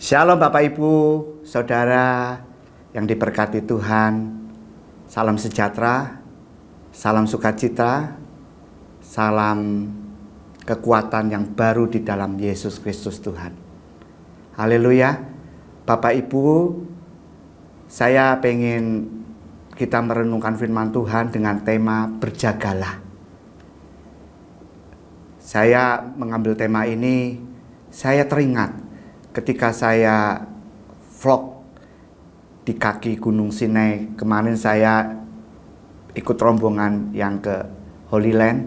Shalom Bapak Ibu, Saudara yang diberkati Tuhan. Salam sejahtera, salam sukacita, salam kekuatan yang baru di dalam Yesus Kristus Tuhan. Haleluya. Bapak Ibu, saya pengen kita merenungkan firman Tuhan dengan tema berjagalah. Saya mengambil tema ini, saya teringat ketika saya vlog di kaki Gunung Sinai. Kemarin saya ikut rombongan yang ke Holy Land.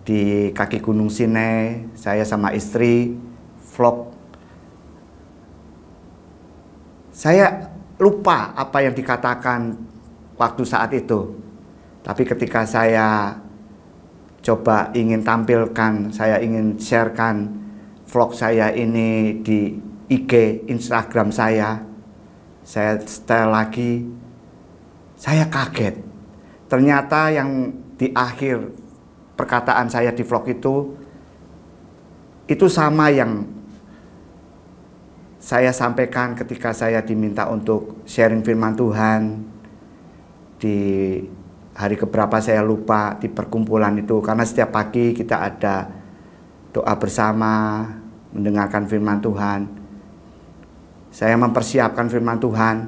Di kaki Gunung Sinai, saya sama istri vlog. Saya lupa apa yang dikatakan waktu saat itu. Tapi ketika saya coba ingin tampilkan, saya ingin sharekan vlog saya ini di IG, Instagram saya setel lagi, saya kaget. Ternyata yang di akhir perkataan saya di vlog itu sama yang saya sampaikan ketika saya diminta untuk sharing firman Tuhan di hari keberapa saya lupa, di perkumpulan itu. Karena setiap pagi kita ada doa bersama, mendengarkan firman Tuhan. Saya mempersiapkan firman Tuhan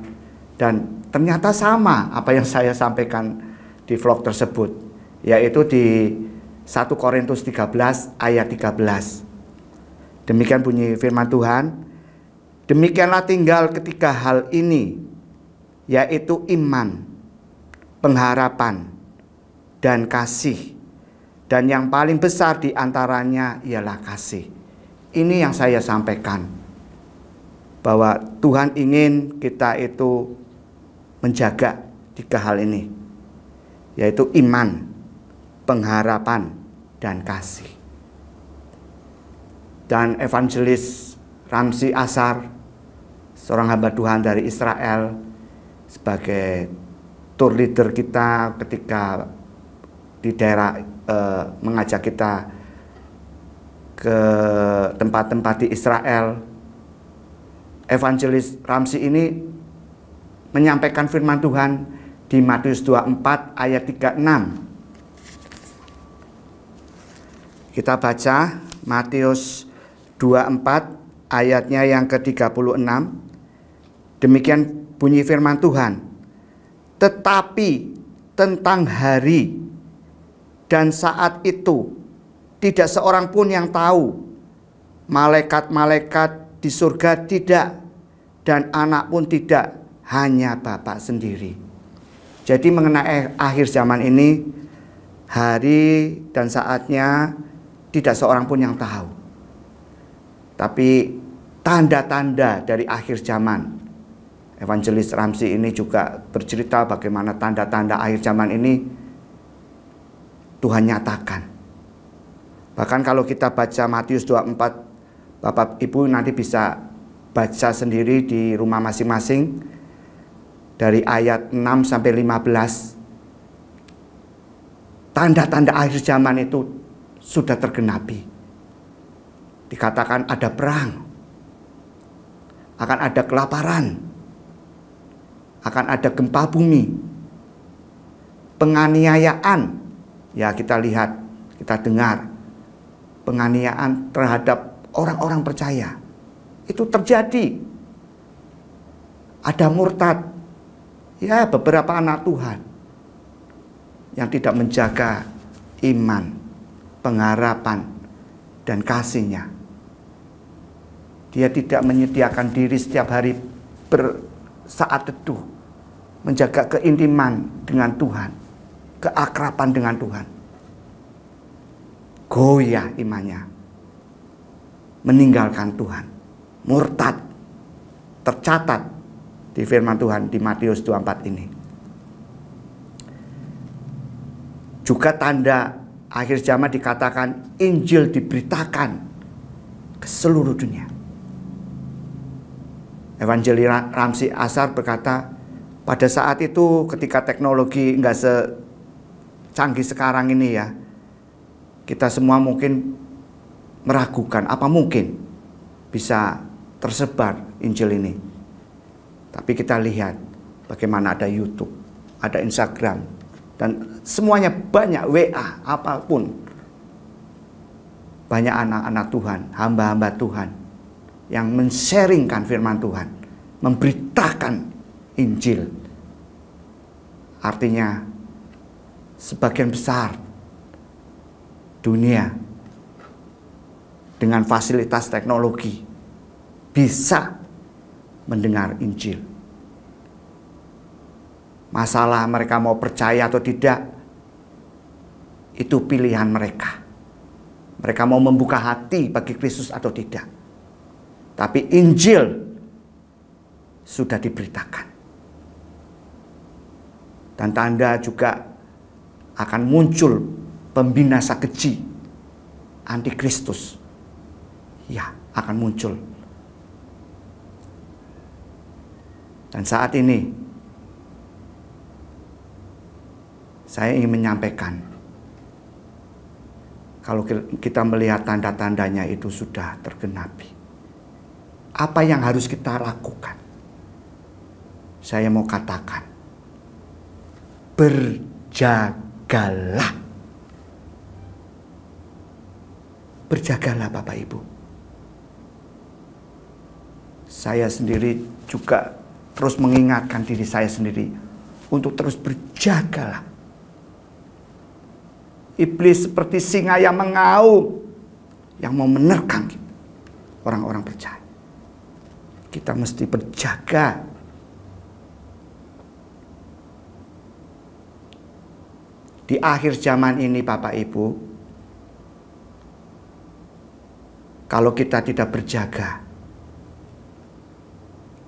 dan ternyata sama apa yang saya sampaikan di vlog tersebut, yaitu di 1 Korintus 13 ayat 13. Demikian bunyi firman Tuhan. Demikianlah tinggal ketiga hal ini, yaitu iman, pengharapan, dan kasih. Dan yang paling besar di antaranya ialah kasih. Ini yang saya sampaikan, bahwa Tuhan ingin kita itu menjaga tiga hal ini, yaitu iman, pengharapan, dan kasih. Dan evangelis Ramsi Ashar, seorang hamba Tuhan dari Israel, sebagai tour leader kita ketika di daerah, mengajak kita ke tempat-tempat di Israel. Evangelis Ramsi ini menyampaikan firman Tuhan di Matius 24 ayat 36. Kita baca Matius 24 ayatnya yang ke-36. Demikian bunyi firman Tuhan. Tetapi tentang hari dan saat itu tidak seorang pun yang tahu, malaikat-malaikat di surga tidak, dan anak pun tidak, hanya Bapa sendiri. Jadi mengenai akhir zaman ini, hari dan saatnya tidak seorang pun yang tahu. Tapi tanda-tanda dari akhir zaman, Evangelis Ramsi ini juga bercerita bagaimana tanda-tanda akhir zaman ini Tuhan nyatakan. Bahkan kalau kita baca Matius 24, Bapak Ibu nanti bisa baca sendiri di rumah masing-masing dari ayat 6 sampai 15. Tanda-tanda akhir zaman itu sudah tergenapi. Dikatakan ada perang, akan ada kelaparan, akan ada gempa bumi, penganiayaan. Ya, kita lihat, kita dengar penganiayaan terhadap orang-orang percaya. Itu terjadi. Ada murtad. Ya, beberapa anak Tuhan yang tidak menjaga iman, pengharapan, dan kasihnya. Dia tidak menyediakan diri setiap hari bersaat teduh, menjaga keintiman dengan Tuhan, keakraban dengan Tuhan. Goyah imannya, meninggalkan Tuhan, murtad, tercatat di firman Tuhan di Matius 24 ini. Juga tanda akhir zaman dikatakan Injil diberitakan ke seluruh dunia. Evangelis Ramsi Ashar berkata, pada saat itu ketika teknologi nggak secanggih sekarang ini ya, kita semua mungkin meragukan apa mungkin bisa tersebar Injil ini. Tapi kita lihat bagaimana ada YouTube, ada Instagram, dan semuanya banyak, WA, apapun. Banyak anak-anak Tuhan, hamba-hamba Tuhan yang men-sharingkan firman Tuhan, memberitakan Injil. Artinya sebagian besar dunia dengan fasilitas teknologi bisa mendengar Injil. Masalah mereka mau percaya atau tidak, itu pilihan mereka. Mereka mau membuka hati bagi Kristus atau tidak. Tapi Injil sudah diberitakan. Dan tanda juga akan muncul pembinasa keji, antikristus. Ya, akan muncul. Dan saat ini saya ingin menyampaikan, kalau kita melihat tanda-tandanya itu sudah tergenapi, apa yang harus kita lakukan? Saya mau katakan, berjagalah. Berjagalah Bapak Ibu. Saya sendiri juga terus mengingatkan diri saya sendiri untuk terus berjagalah. Iblis seperti singa yang mengaum, yang mau menerkam orang-orang percaya. Kita mesti berjaga. Di akhir zaman ini Bapak Ibu, kalau kita tidak berjaga,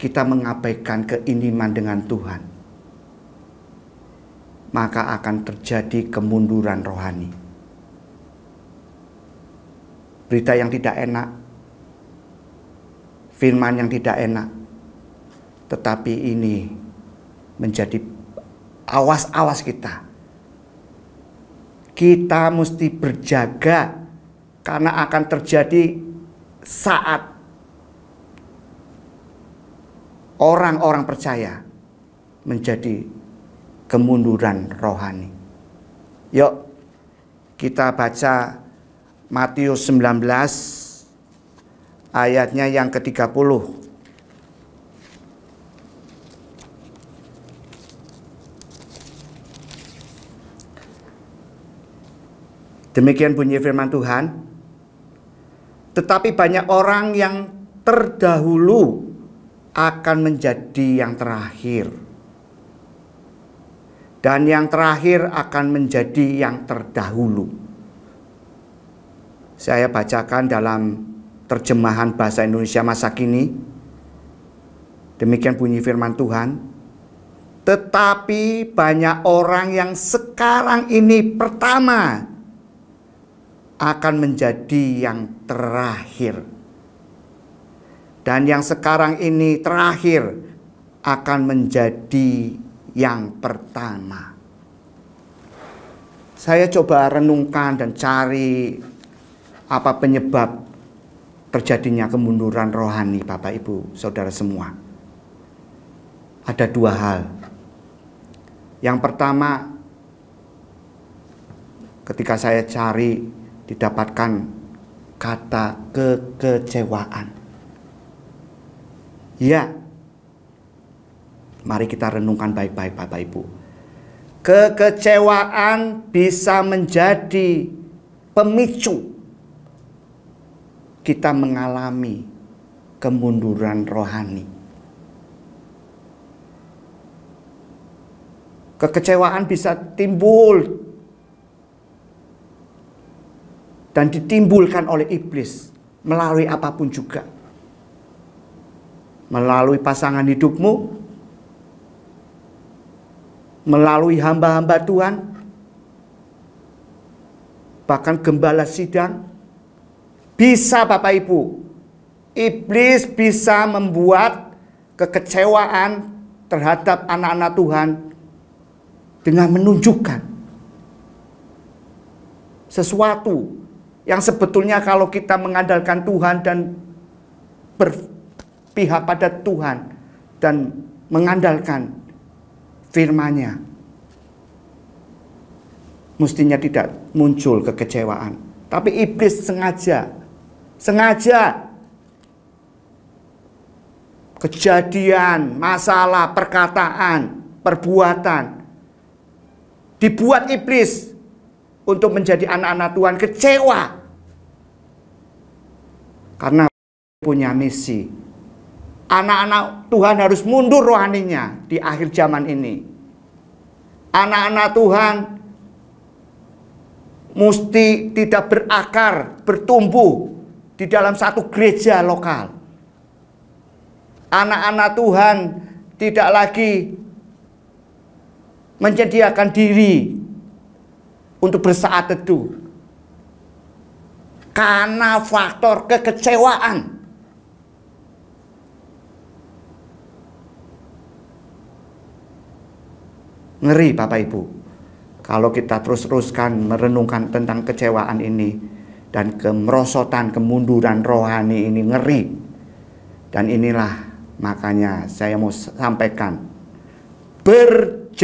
kita mengabaikan keintiman dengan Tuhan, maka akan terjadi kemunduran rohani. Berita yang tidak enak, firman yang tidak enak, tetapi ini menjadi awas-awas kita. Kita mesti berjaga karena akan terjadi saat orang-orang percaya menjadi kemunduran rohani. Yuk kita baca Matius 19 ayatnya yang ke-30. Demikian bunyi firman Tuhan. Tetapi banyak orang yang terdahulu akan menjadi yang terakhir, dan yang terakhir akan menjadi yang terdahulu. Saya bacakan dalam terjemahan bahasa Indonesia masa kini. Demikian bunyi firman Tuhan. Tetapi banyak orang yang sekarang ini pertama akan menjadi yang terakhir, dan yang sekarang ini terakhir akan menjadi yang pertama. Saya coba renungkan dan cari apa penyebab terjadinya kemunduran rohani Bapak Ibu Saudara semua. Ada dua hal. Yang pertama, ketika saya cari, didapatkan kata kekecewaan. Ya, mari kita renungkan baik-baik Bapak Ibu. Kekecewaan bisa menjadi pemicu kita mengalami kemunduran rohani. Kekecewaan bisa timbul dan ditimbulkan oleh iblis melalui apapun juga. Melalui pasangan hidupmu, melalui hamba-hamba Tuhan, bahkan gembala sidang. Bisa Bapak Ibu, iblis bisa membuat kekecewaan terhadap anak-anak Tuhan dengan menunjukkan sesuatu yang sebetulnya kalau kita mengandalkan Tuhan dan pihak pada Tuhan dan mengandalkan firman-Nya, mestinya tidak muncul kekecewaan. Tapi iblis sengaja kejadian, masalah, perkataan, perbuatan dibuat iblis untuk menjadi anak-anak Tuhan kecewa. Karena punya misi. Anak-anak Tuhan harus mundur rohaninya di akhir zaman ini. Anak-anak Tuhan mesti tidak berakar, bertumbuh di dalam satu gereja lokal. Anak-anak Tuhan tidak lagi menyediakan diri untuk bersaat teduh karena faktor kekecewaan. Ngeri Bapak Ibu, kalau kita terus-teruskan merenungkan tentang kecewaan ini dan kemerosotan, kemunduran rohani ini, ngeri. Dan inilah makanya saya mau sampaikan, berjagalah.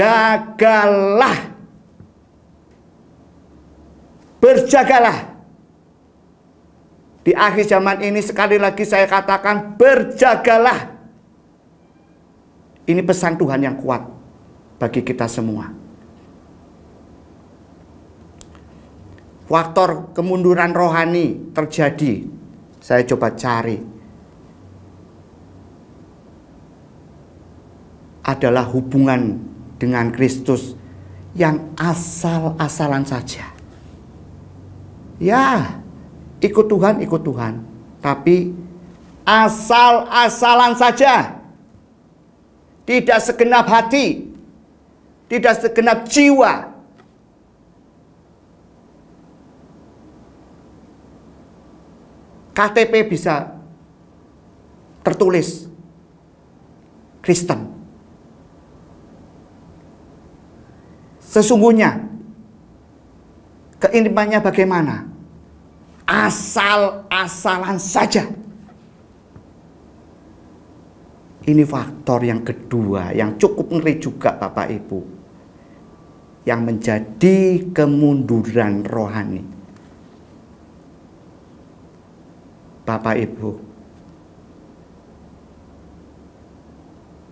Berjagalah. Di akhir zaman ini sekali lagi saya katakan, berjagalah. Ini pesan Tuhan yang kuat bagi kita semua. Faktor kemunduran rohani terjadi. Saya coba cari. Adalah hubungan dengan Kristus yang asal-asalan saja. Ya, ikut Tuhan. Tapi asal-asalan saja. Tidak segenap hati. Tidak segenap jiwa. KTP bisa tertulis Kristen. Sesungguhnya keimanannya bagaimana? Asal-asalan saja. Ini faktor yang kedua yang cukup ngeri juga Bapak Ibu, yang menjadi kemunduran rohani. Bapak Ibu,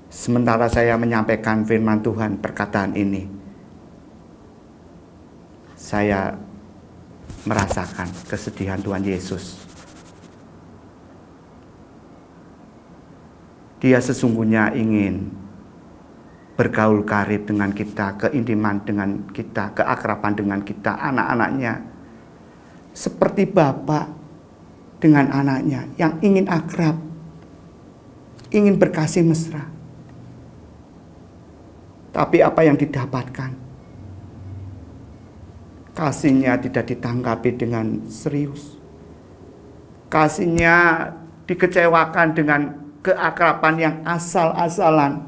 sementara saya menyampaikan firman Tuhan, perkataan ini, saya merasakan kesedihan Tuhan Yesus. Dia sesungguhnya ingin bergaul karib dengan kita, keintiman dengan kita, keakraban dengan kita, anak-anaknya. Seperti Bapak dengan anaknya yang ingin akrab, ingin berkasih mesra. Tapi apa yang didapatkan? Kasihnya tidak ditanggapi dengan serius. Kasihnya dikecewakan dengan keakraban yang asal-asalan.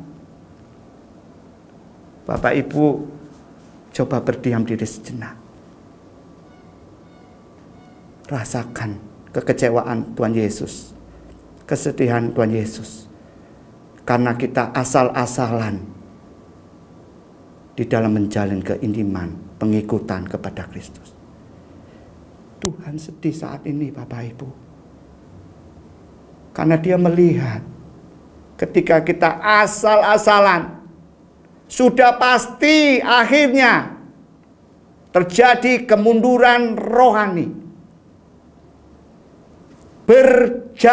Bapak Ibu, coba berdiam diri sejenak. Rasakan kekecewaan Tuhan Yesus, kesedihan Tuhan Yesus, karena kita asal-asalan di dalam menjalin keintiman, pengikutan kepada Kristus. Tuhan sedih saat ini Bapak Ibu, karena Dia melihat ketika kita asal-asalan, sudah pasti akhirnya terjadi kemunduran rohani. Berjagalah.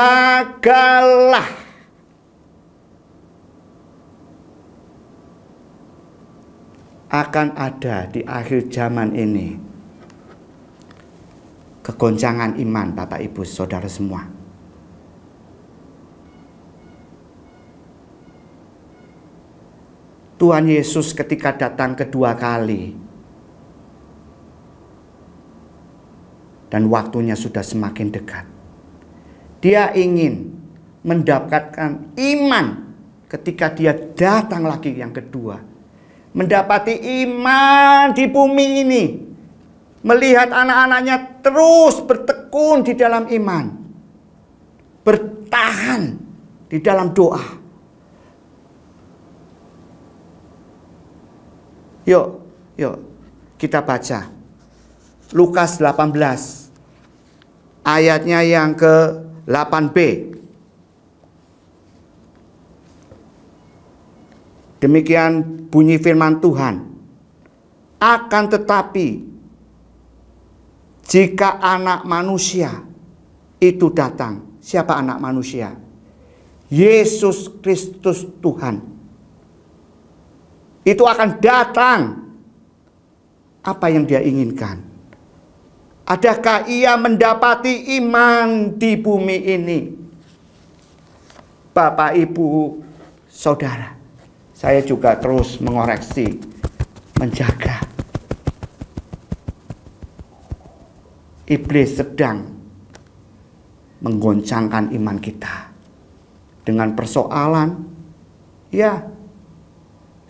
Akan ada di akhir zaman ini kegoncangan iman Bapak Ibu Saudara semua. Tuhan Yesus ketika datang kedua kali dan waktunya sudah semakin dekat, Dia ingin mendapatkan iman ketika Dia datang lagi yang kedua. Mendapati iman di bumi ini. Melihat anak-anaknya terus bertekun di dalam iman. Bertahan di dalam doa. Yuk kita baca Lukas 18 ayatnya yang ke-8b. Demikian bunyi firman Tuhan. Akan tetapi jika Anak Manusia itu datang. Siapa Anak Manusia? Yesus Kristus Tuhan. Itu akan datang. Apa yang dia inginkan? Adakah ia mendapati iman di bumi ini? Bapak, Ibu, Saudara, saya juga terus mengoreksi, menjaga. Iblis sedang menggoncangkan iman kita dengan persoalan, ya,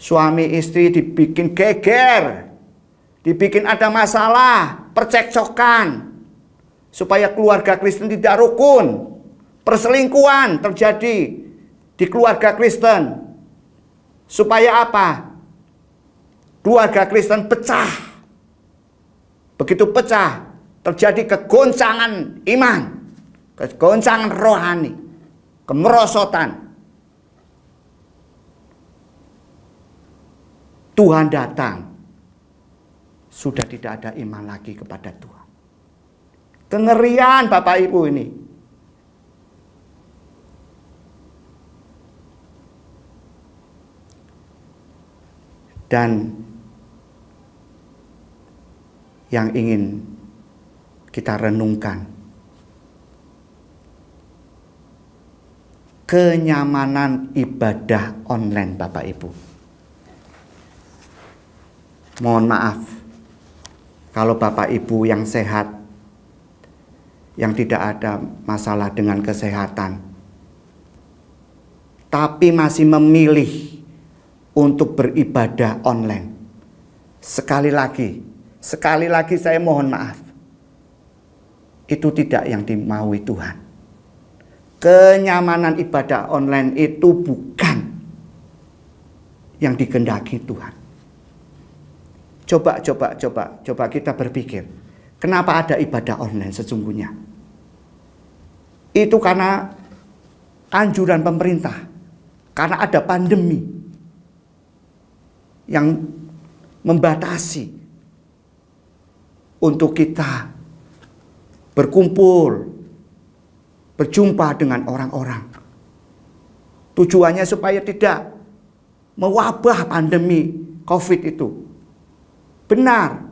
suami istri dibikin geger, dibikin ada masalah, percekcokan, supaya keluarga Kristen tidak rukun, perselingkuhan terjadi di keluarga Kristen, supaya apa? Keluarga Kristen pecah. Begitu pecah, terjadi kegoncangan iman, kegoncangan rohani, kemerosotan. Tuhan datang, sudah tidak ada iman lagi kepada Tuhan. Kengerian Bapak Ibu ini. Dan yang ingin kita renungkan, kenyamanan ibadah online Bapak Ibu. Mohon maaf kalau Bapak Ibu yang sehat, yang tidak ada masalah dengan kesehatan, tapi masih memilih untuk beribadah online. Sekali lagi saya mohon maaf. Itu tidak yang dimaui Tuhan. Kenyamanan ibadah online itu bukan yang dikehendaki Tuhan. Coba kita berpikir, kenapa ada ibadah online sesungguhnya? Itu karena anjuran pemerintah, karena ada pandemi yang membatasi untuk kita berkumpul, berjumpa dengan orang-orang. Tujuannya supaya tidak mewabah pandemi COVID itu. Benar,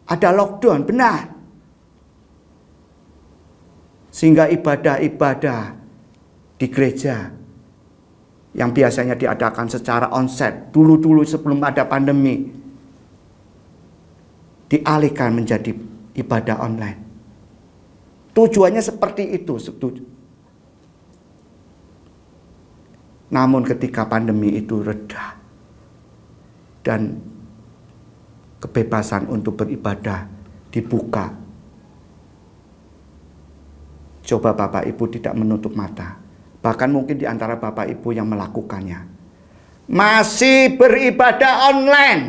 ada lockdown, benar. Sehingga ibadah-ibadah di gereja yang biasanya diadakan secara onsite dulu sebelum ada pandemi, dialihkan menjadi ibadah online. Tujuannya seperti itu. Namun ketika pandemi itu reda dan kebebasan untuk beribadah dibuka, coba Bapak Ibu tidak menutup mata. Bahkan mungkin di antara Bapak Ibu yang melakukannya masih beribadah online.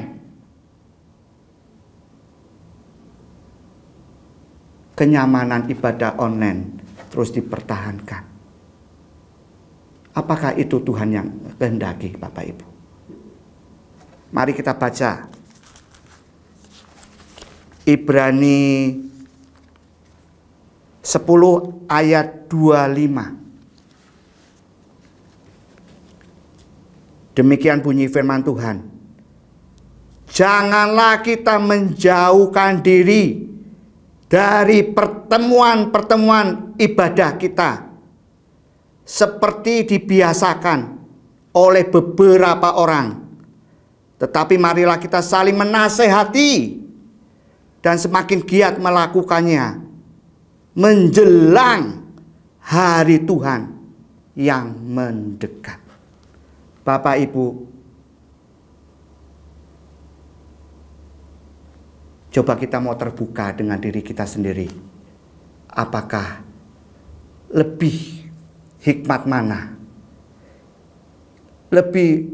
Kenyamanan ibadah online terus dipertahankan. Apakah itu Tuhan yang kehendaki Bapak Ibu? Mari kita baca Ibrani 10 ayat 25. Demikian bunyi firman Tuhan. Janganlah kita menjauhkan diri dari pertemuan-pertemuan ibadah kita seperti dibiasakan oleh beberapa orang. Tetapi marilah kita saling menasehati dan semakin giat melakukannya menjelang hari Tuhan yang mendekat. Bapak Ibu, coba kita mau terbuka dengan diri kita sendiri. Apakah lebih hikmat mana lebih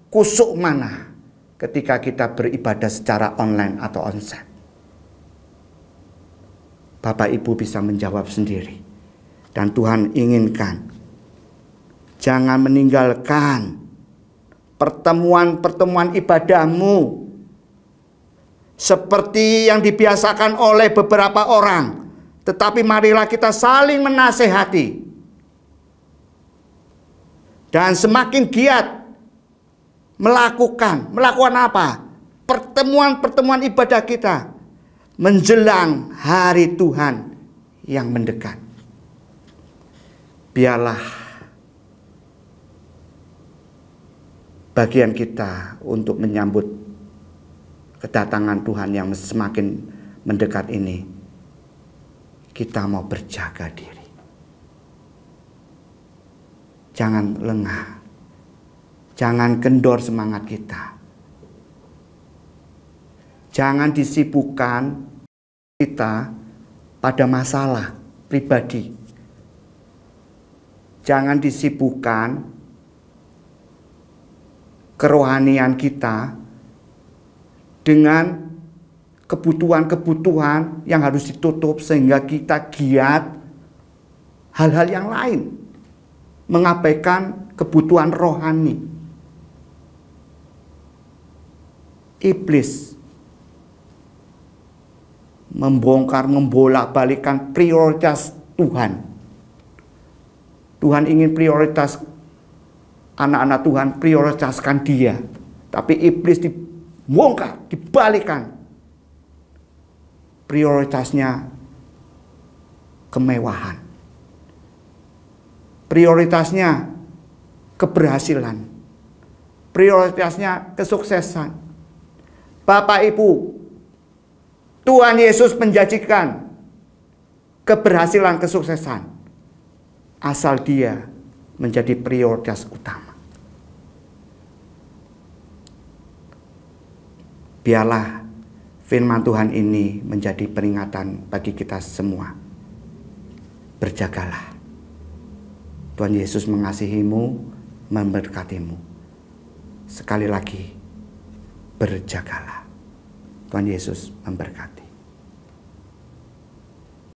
kusuk mana ketika kita beribadah secara online atau onsite? Bapak Ibu bisa menjawab sendiri. Dan Tuhan inginkan jangan meninggalkan pertemuan-pertemuan ibadahmu seperti yang dibiasakan oleh beberapa orang. Tetapi marilah kita saling menasehati. Dan semakin giat melakukan apa? Pertemuan-pertemuan ibadah kita menjelang hari Tuhan yang mendekat. Biarlah bagian kita untuk menyambut kedatangan Tuhan yang semakin mendekat ini. Kita mau berjaga diri. Jangan lengah. Jangan kendor semangat kita. Jangan disibukkan kita pada masalah pribadi. Jangan disibukkan kerohanian kita dengan kebutuhan-kebutuhan yang harus ditutup sehingga kita giat hal-hal yang lain, mengabaikan kebutuhan rohani. Iblis membongkar, membolak-balikan prioritas Tuhan. Tuhan ingin prioritas anak-anak Tuhan, prioritaskan dia. Tapi iblis dibongkar, dibalikan. Prioritasnya kemewahan. Prioritasnya keberhasilan. Prioritasnya kesuksesan. Bapak Ibu, Tuhan Yesus menjanjikan keberhasilan, kesuksesan, asal dia menjadi prioritas utama. Biarlah firman Tuhan ini menjadi peringatan bagi kita semua. Berjagalah. Tuhan Yesus mengasihimu, memberkatimu. Sekali lagi, berjagalah. Tuhan Yesus memberkati.